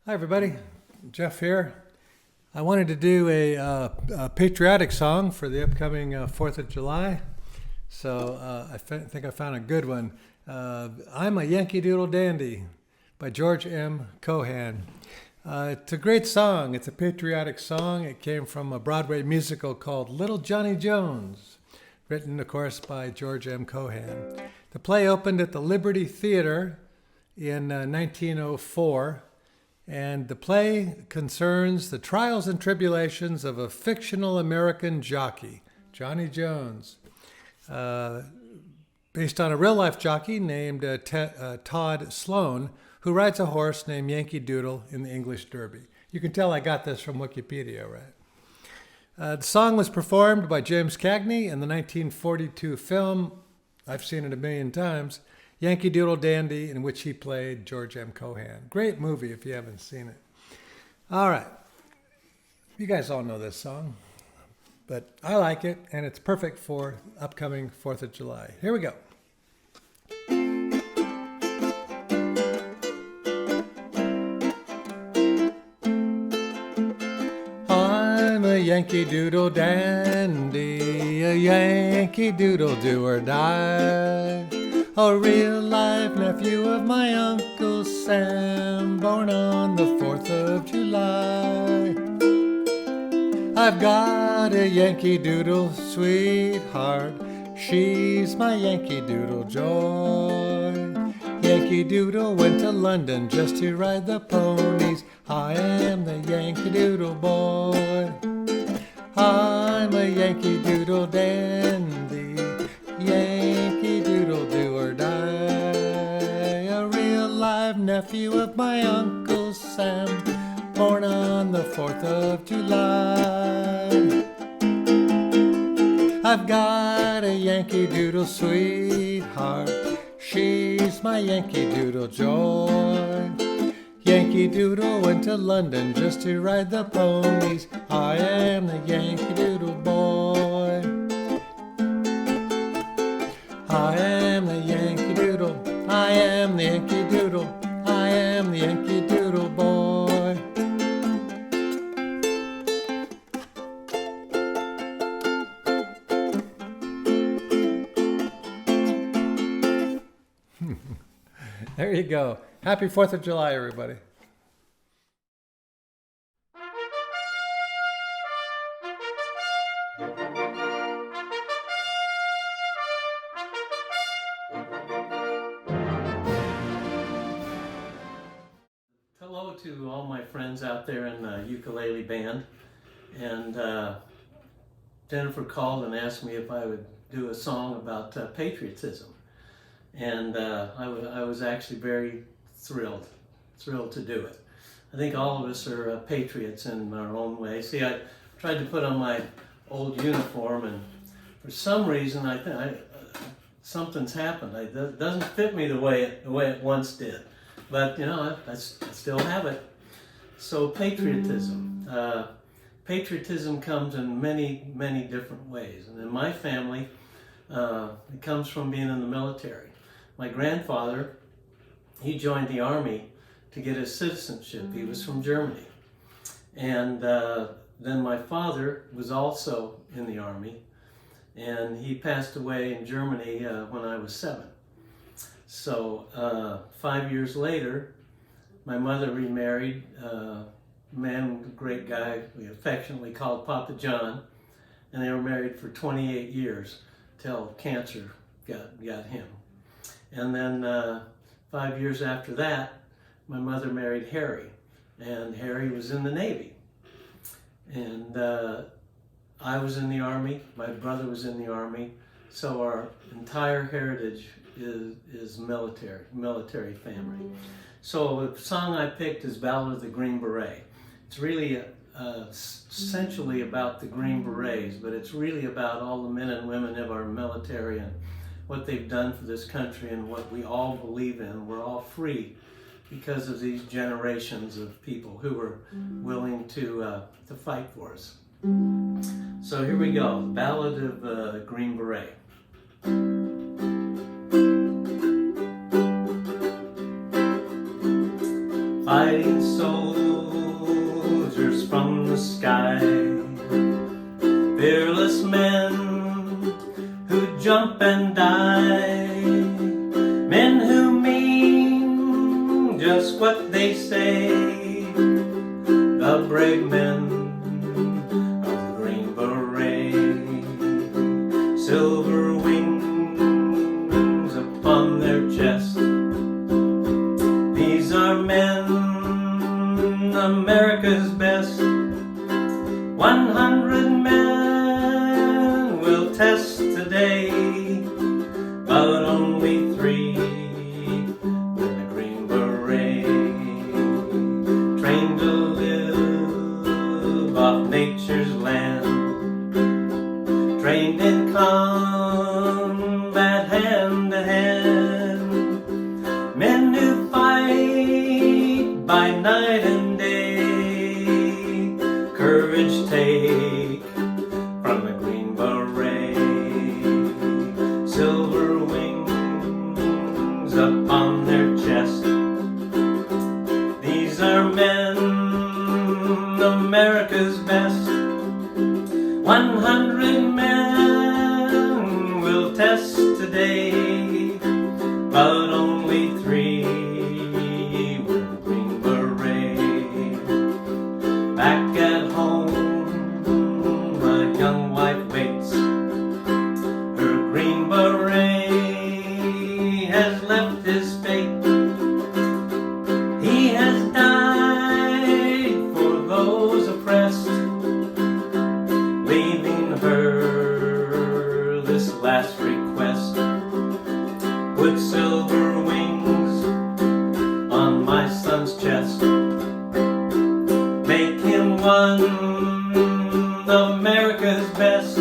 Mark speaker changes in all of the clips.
Speaker 1: Hi everybody, Jeff here. I wanted to do a patriotic song for the upcoming 4th of July, so think I found a good one. I'm a Yankee Doodle Dandy by George M. Cohan. It's a great song. It's a patriotic song. It came from a Broadway musical called Little Johnny Jones, written, of course, by George M. Cohan. The play opened at the Liberty Theater in 1904. And the play concerns the trials and tribulations of a fictional American jockey, Johnny Jones, based on a real-life jockey named Todd Sloan, who rides a horse named Yankee Doodle in the English Derby. You can tell I got this from Wikipedia, right? The song was performed by James Cagney in the 1942 film, I've seen it a million times, Yankee Doodle Dandy, in which he played George M. Cohan. Great movie if you haven't seen it. All right. You guys all know this song, but I like it, and it's perfect for upcoming 4th of July. Here we go. I'm a Yankee Doodle Dandy, a Yankee Doodle do or die. A real-life nephew of my Uncle Sam, born on the 4th of July. I've got a Yankee Doodle sweetheart, she's my Yankee Doodle joy. Yankee Doodle went to London just to ride the ponies, I am the Yankee Doodle boy. I'm a Yankee Doodle dandy, Yankee Doodle do or die. A real-life nephew of my Uncle Sam, born on the 4th of July. I've got a Yankee Doodle sweetheart, she's my Yankee Doodle joy. Yankee Doodle went to London just to ride the ponies, I am the Yankee Doodle boy. I am the Yankee Doodle, I am the Yankee Doodle, I am the Yankee Doodle boy. There you go. Happy 4th of July, everybody.
Speaker 2: Hello to all my friends out there in the ukulele band, and Jennifer called and asked me if I would do a song about patriotism, and I was actually very thrilled to do it. I think all of us are patriots in our own way. See, I tried to put on my old uniform, and for some reason I think something's happened. It doesn't fit me the way it once did. But, you know, I still have it. So patriotism. Patriotism comes in many, many different ways. And in my family, it comes from being in the military. My grandfather, he joined the Army to get his citizenship. He was from Germany. And then my father was also in the Army. And he passed away in Germany when I was 7. So 5 years later, my mother remarried a man, a great guy we affectionately called Papa John, and they were married for 28 years till cancer got him. And then 5 years after that, my mother married Harry, and Harry was in the Navy. And I was in the Army, my brother was in the Army, so our entire heritage is military family. So the song I picked is Ballad of the Green Beret. It's really essentially about the Green Berets, but it's really about all the men and women of our military and what they've done for this country and what we all believe in. We're all free because of these generations of people who were willing to fight for us. So here we go, Ballad of the Green Beret. Fighting soldiers what they say. The brave men of the Green Beret, silver wings upon their chest. These are men, America's best. 100 men will test today, but only 3 win the Green Beret. Trained to live off nature's land, trained in combat hand to hand. Men who fight by night and day, courage take from the Green Beret. Silver wings upon their chest. These are men, America's best. 100 men will test today, but only 3 win the Green Beret. Back at home, a young wife waits. Her Green Beret has left his fate. He has died for those oppressed, leaving her this last request. Put silver wings on my son's chest. Make him one of America's best.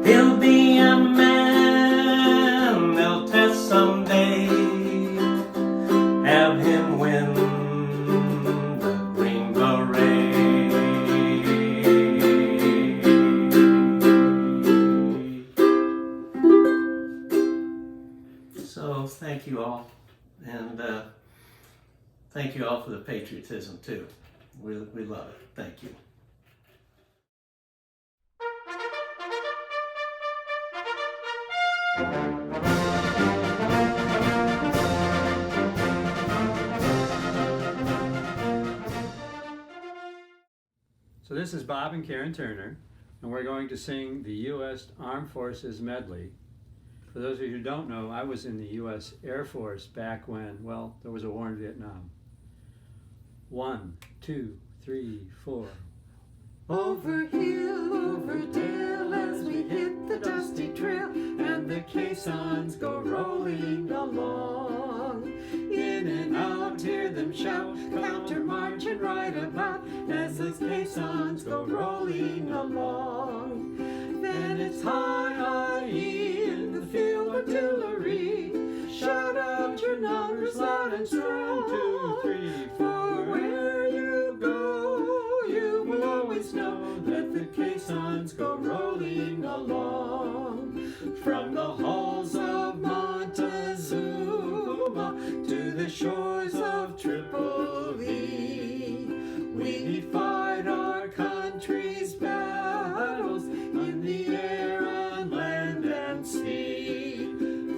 Speaker 2: He'll be a man they'll test someday. Have him win the Green Beret. So thank you all, and thank you all for the patriotism too. We love it. Thank you.
Speaker 3: So this is Bob and Karen Turner, and we're going to sing the U.S. Armed Forces Medley. For those of you who don't know, I was in the U.S. Air Force back when, well, there was a war in Vietnam. 1, 2, 3, 4.
Speaker 4: Over hill, over dale, as we hit the dusty trail, and the caissons go rolling along. In and out, hear them shout, counter march and right about, as those caissons go rolling along. Then it's high, high in the field artillery. Shout out your numbers loud and strong.
Speaker 3: 2, 3, 4.
Speaker 4: For where you go, you will always know that the caissons go rolling along. From the halls of Montezuma to the shores of Tripoli, we fight our country's battles in the air, on land and sea.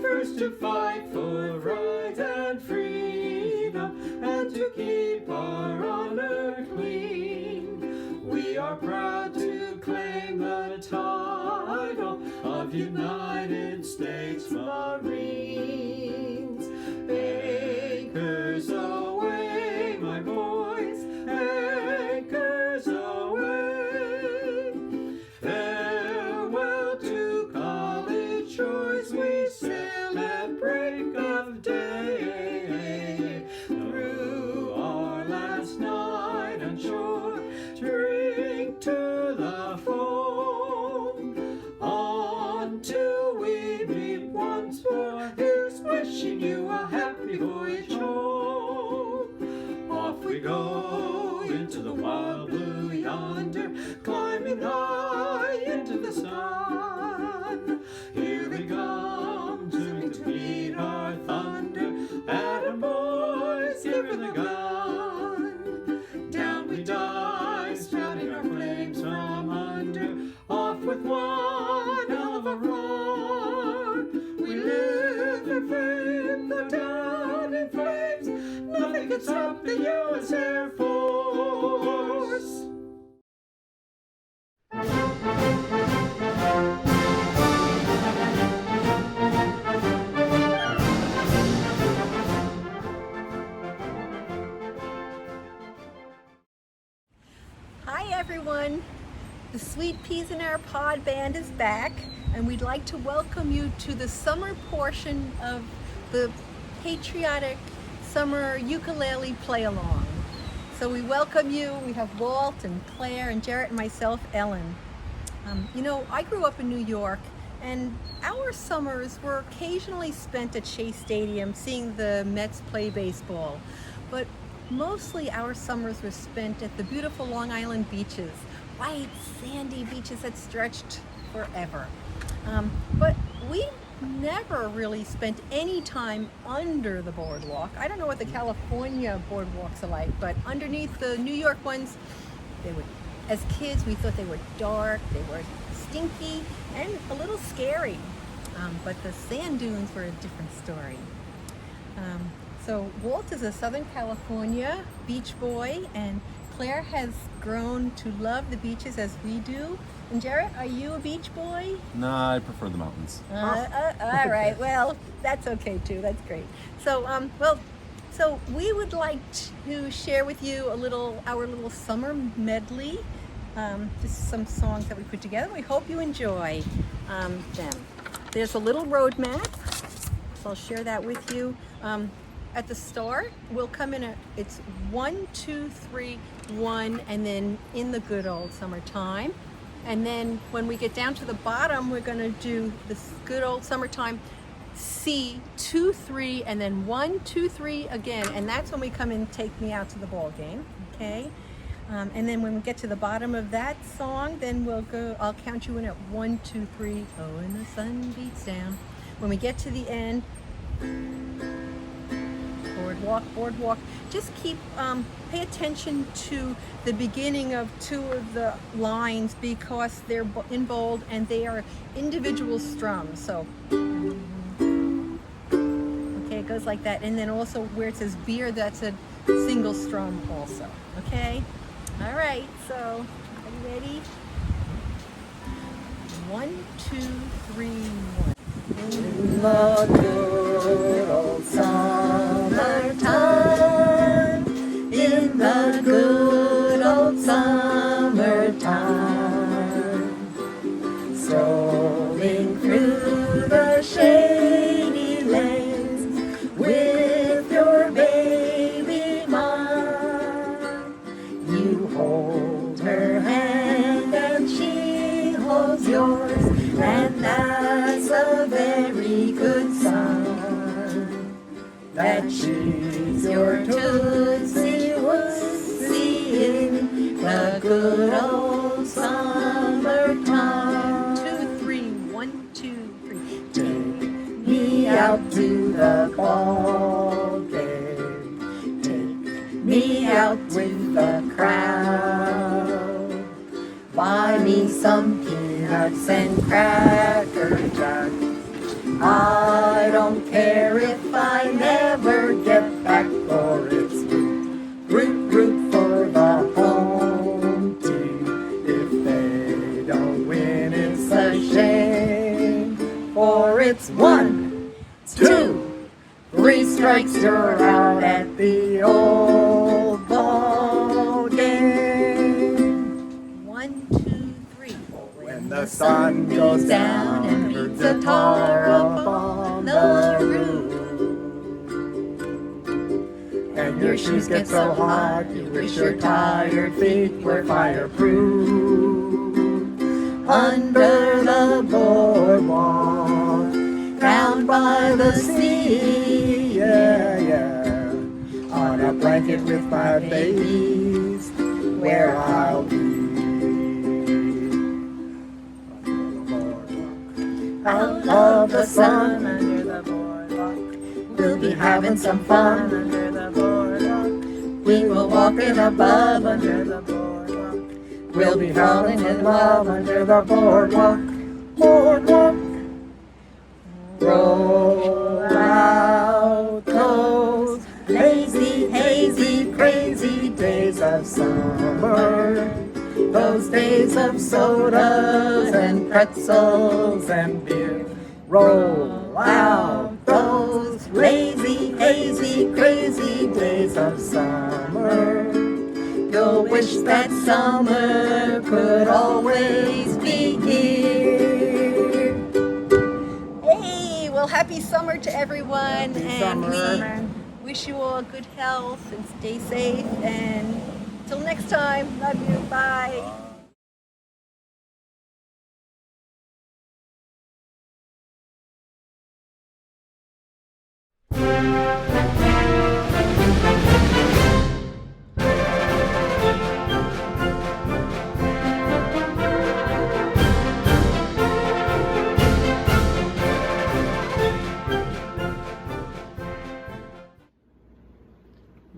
Speaker 4: First to fight for right and freedom, and to keep our honor clean. We are proud to claim the title of United States Marines. Anchors away, my boys, anchors away. Farewell to college shores, we sail at break of day. Through our last night on shore, drink to the foam. On till we meet once more, here's wishing you a happy voyage home. Off we go into the wild blue yonder, climbing high into the sun. Here we come, zooming to meet our thunder. Atom boys, give her the gun. Down we dive, spouting our flames from under. Off with one hell of a roar. We live in fame, though down in flames. Nothing rockets of the U.S. Air Force.
Speaker 5: Hi everyone! The Sweet Peas in Our Pod band is back, and we'd like to welcome you to the summer portion of the patriotic summer ukulele play-along. So we welcome you. We have Walt and Claire and Jarrett and myself, Ellen. You know, I grew up in New York, and our summers were occasionally spent at Shea Stadium seeing the Mets play baseball. But mostly our summers were spent at the beautiful Long Island beaches, white sandy beaches that stretched forever. But we never really spent any time under the boardwalk. I don't know what the California boardwalks are like, but underneath the New York ones, as kids we thought they were dark, they were stinky, and a little scary. But the sand dunes were a different story. So Walt is a Southern California beach boy, and Claire has grown to love the beaches as we do. And Jarrett, are you a beach boy?
Speaker 6: No, I prefer the mountains.
Speaker 5: All right, well, that's okay too, that's great. So, so we would like to share with you our little summer medley, just some songs that we put together. We hope you enjoy them. There's a little road map, so I'll share that with you. At the start, we'll come in it's 1, 2, 3, 1, and then in the good old summertime. And then when we get down to the bottom, we're gonna do this good old summertime, C, 2, 3, and then 1, 2, 3 again. And that's when we come in, Take Me Out to the Ball Game, okay? And then when we get to the bottom of that song, then I'll count you in at 1, 2, 3, oh, and the sun beats down. When we get to the end, boardwalk, boardwalk. Just pay attention to the beginning of 2 of the lines because they're in bold and they are individual strums. So, okay, it goes like that. And then also where it says beer, that's a single strum also. Okay? All right, so are you ready? 1, 2, 3, 1. In the good old summertime, in the good old summertime, strolling through the shady lanes with your baby mine, you hold her hand and she holds yours, and that's a very good sign that she's your Tootsie Wootsie in the good old summertime. 2, 3, 1, 2, 3. Take me out to the ball game. Take me out with the crowd. Buy me some peanuts and Cracker Jack. I don't care if I never get back, for it's root for the home team. If they don't win, it's a shame, for it's 1, 2, 3 strikes, you're out at the old ball game. 1, 2, 3. When the sun goes down and beats a tar up on the roof, and your shoes get so hot you wish your tired feet were fireproof. Under the boardwalk, down by the sea, yeah, yeah, on a blanket with my babies, where I'll be. Out of the sun, under the boardwalk, we'll be having some fun under the boardwalk. We will walk in above under the boardwalk. We'll be falling in love under the boardwalk. Boardwalk. Roll out those lazy, hazy
Speaker 4: those days of sodas and pretzels and beer. Roll out those lazy, hazy, crazy days of summer. You'll wish that summer could always be here.
Speaker 5: Hey, well, happy summer to everyone.
Speaker 4: Happy summer.
Speaker 5: We wish you all good health and stay safe. And till next time, love you. Bye.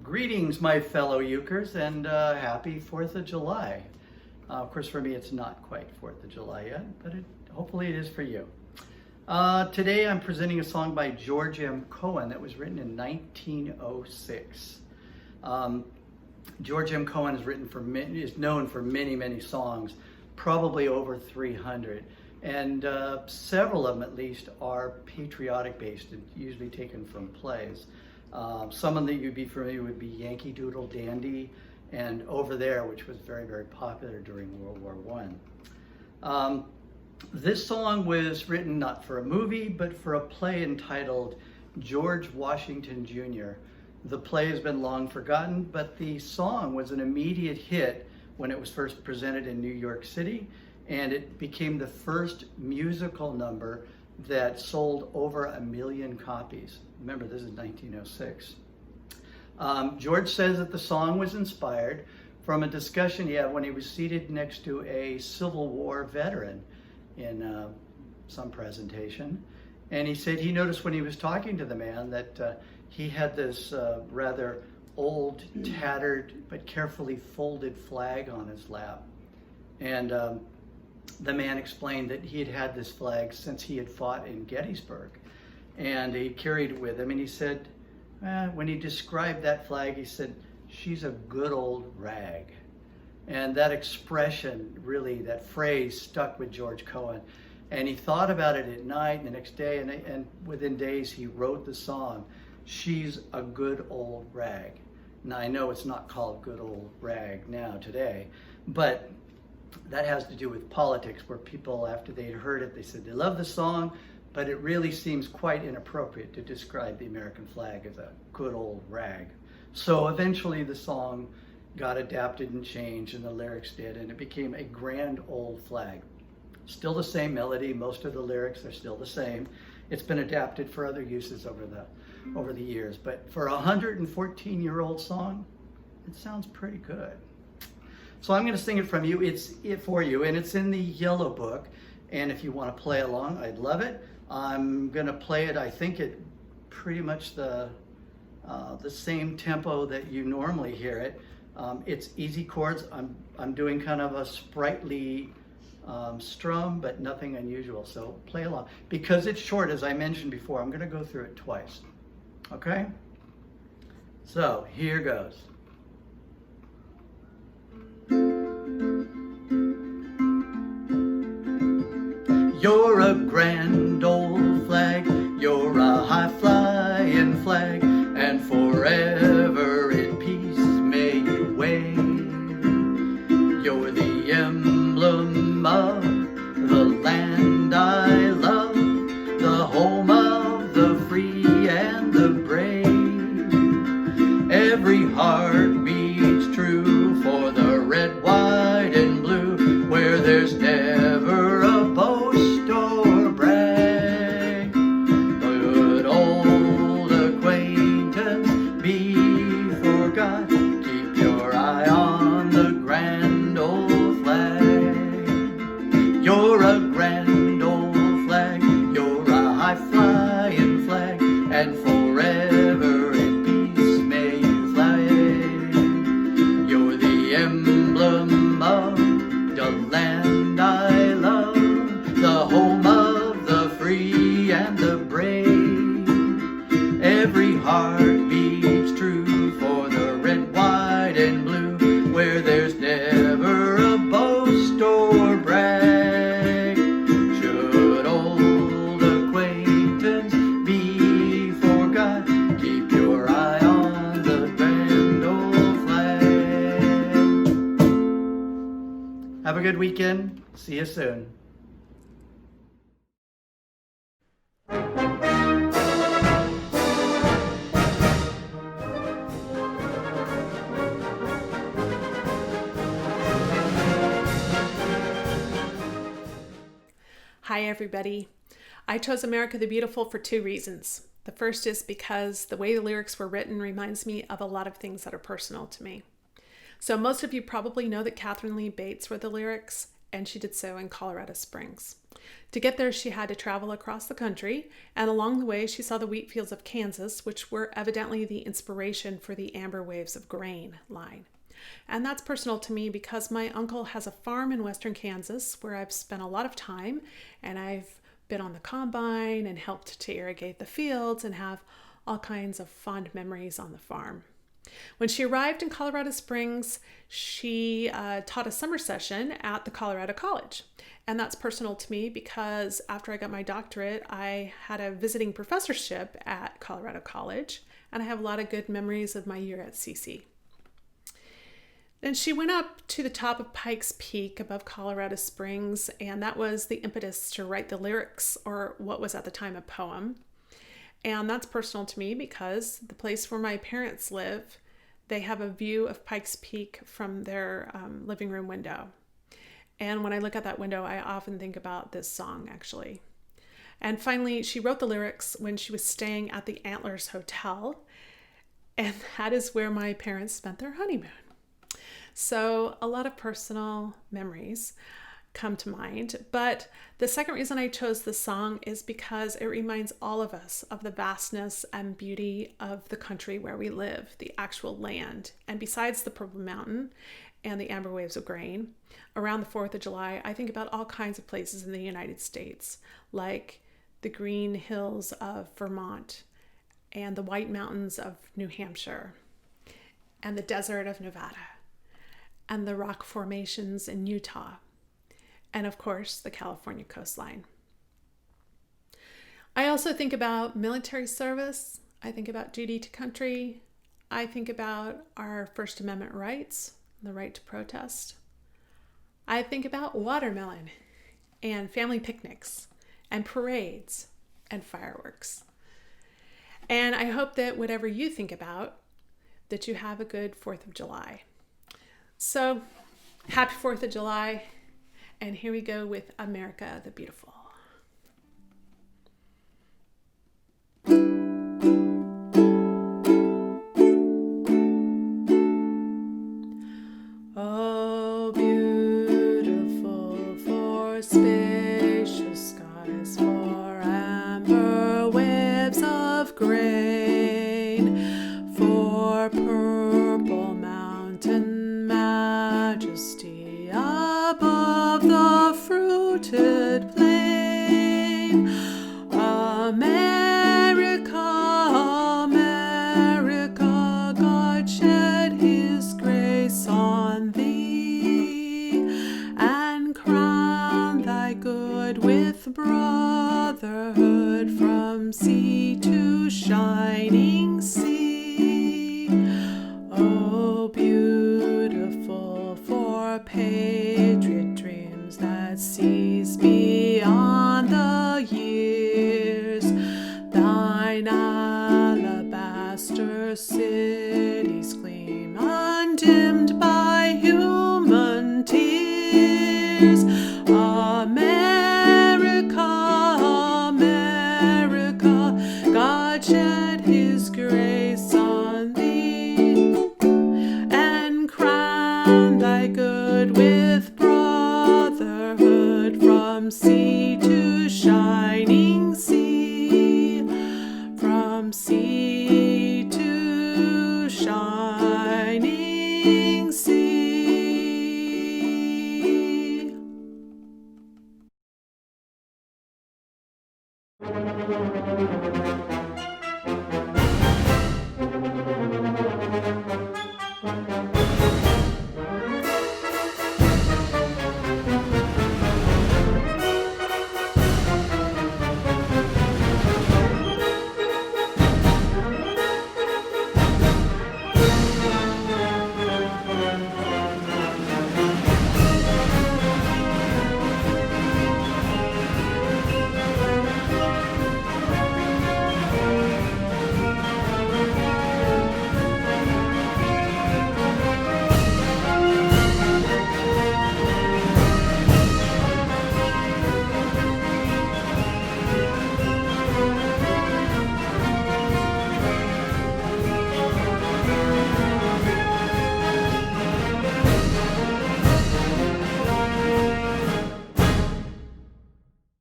Speaker 6: Greetings, my fellow Ukers, and happy 4th of July. Of course, for me, it's not quite 4th of July yet, but hopefully it is for you. Today, I'm presenting a song by George M. Cohan that was written in 1906. George M. Cohan is known for many, many songs, probably over 300. And several of them, at least, are patriotic based and usually taken from plays. Some of them that you'd be familiar with would be Yankee, Doodle, Dandy, and Over There, which was very, very popular during World War I. This song was written not for a movie, but for a play entitled George Washington Jr. The play has been long forgotten, but the song was an immediate hit when it was first presented in New York City, and it became the first musical number that sold over 1 million copies. Remember, this is 1906. George says that the song was inspired from a discussion he had when he was seated next to a Civil War veteran in some presentation. And he said he noticed when he was talking to the man that he had this rather old, tattered, but carefully folded flag on his lap. And the man explained that he had had this flag since he had fought in Gettysburg. And he carried it with him, and he said, when he described that flag, he said, "She's a good old rag." And that expression, really, that phrase stuck with George Cohan. And he thought about it at night and the next day, and within days he wrote the song, "She's a Good Old Rag." Now, I know it's not called Good Old Rag now today, but that has to do with politics, where people, after they'd heard it, they said they love the song, but it really seems quite inappropriate to describe the American flag as a good old rag. So eventually the song got adapted and changed, and the lyrics did, and it became a grand old flag. Still the same melody, most of the lyrics are still the same. It's been adapted for other uses over the years, but for a 114-year-old song, it sounds pretty good. So I'm going to sing it for you, and it's in the Yellow Book. And if you want to play along, I'd love it. I'm going to play it, I think, at pretty much the same tempo that you normally hear it. It's easy chords. I'm doing kind of a sprightly strum, but nothing unusual. So play along. Because it's short, as I mentioned before, I'm going to go through it twice. Okay? So here goes. You're a grand old flag, you're a high-flying flag, and forever in peace may you wave. You're the emblem of the land I love, the home of the free and the brave. Every heart beats true for the red, white, and blue, where there's never a boast or brag. Good old acquaintance be forgot, keep your eye on the grand old flag. You're a grand old flag, you're a high-flying flag, and forever in peace may you fly. You're the emblem of the land I love, the home of the free and the brave. Every heart beats true for the red, white, and blue, where there's never a boast good weekend. See you soon.
Speaker 7: Hi everybody. I chose America the Beautiful for two reasons. The first is because the way the lyrics were written reminds me of a lot of things that are personal to me. So most of you probably know that Catherine Lee Bates wrote the lyrics, and she did so in Colorado Springs. To get there, she had to travel across the country, and along the way she saw the wheat fields of Kansas, which were evidently the inspiration for the Amber Waves of Grain line. And that's personal to me because my uncle has a farm in western Kansas where I've spent a lot of time, and I've been on the combine and helped to irrigate the fields and have all kinds of fond memories on the farm. When she arrived in Colorado Springs, she taught a summer session at the Colorado College. And that's personal to me because after I got my doctorate, I had a visiting professorship at Colorado College, and I have a lot of good memories of my year at CC. Then she went up to the top of Pikes Peak above Colorado Springs, and that was the impetus to write the lyrics, or what was at the time a poem. And that's personal to me because the place where my parents live, they have a view of Pikes Peak from their living room window. And when I look at that window, I often think about this song, actually. And finally, she wrote the lyrics when she was staying at the Antlers Hotel, and that is where my parents spent their honeymoon. So a lot of personal memories come to mind. But the second reason I chose this song is because it reminds all of us of the vastness and beauty of the country where we live, the actual land. And besides the Purple Mountain and the Amber Waves of Grain, around the 4th of July, I think about all kinds of places in the United States, like the green hills of Vermont and the White Mountains of New Hampshire and the desert of Nevada and the rock formations in Utah, and of course, the California coastline. I also think about military service. I think about duty to country. I think about our First Amendment rights, the right to protest. I think about watermelon and family picnics and parades and fireworks. And I hope that whatever you think about, that you have a good 4th of July. So, happy 4th of July, and here we go with America the Beautiful. Oh, beautiful for spacious skies, for amber waves of grain, for purple mountain majesty above the fruited plain. America, America, God shed his grace on thee, and crown thy good with brotherhood from sea to shining sea. Oh, beautiful for patriot dreams that sees beyond the years, thine alabaster cities gleam undimmed by human tears. America, America, God shed his grace on thee, and crown thy good with brotherhood from sea to shining sea, from sea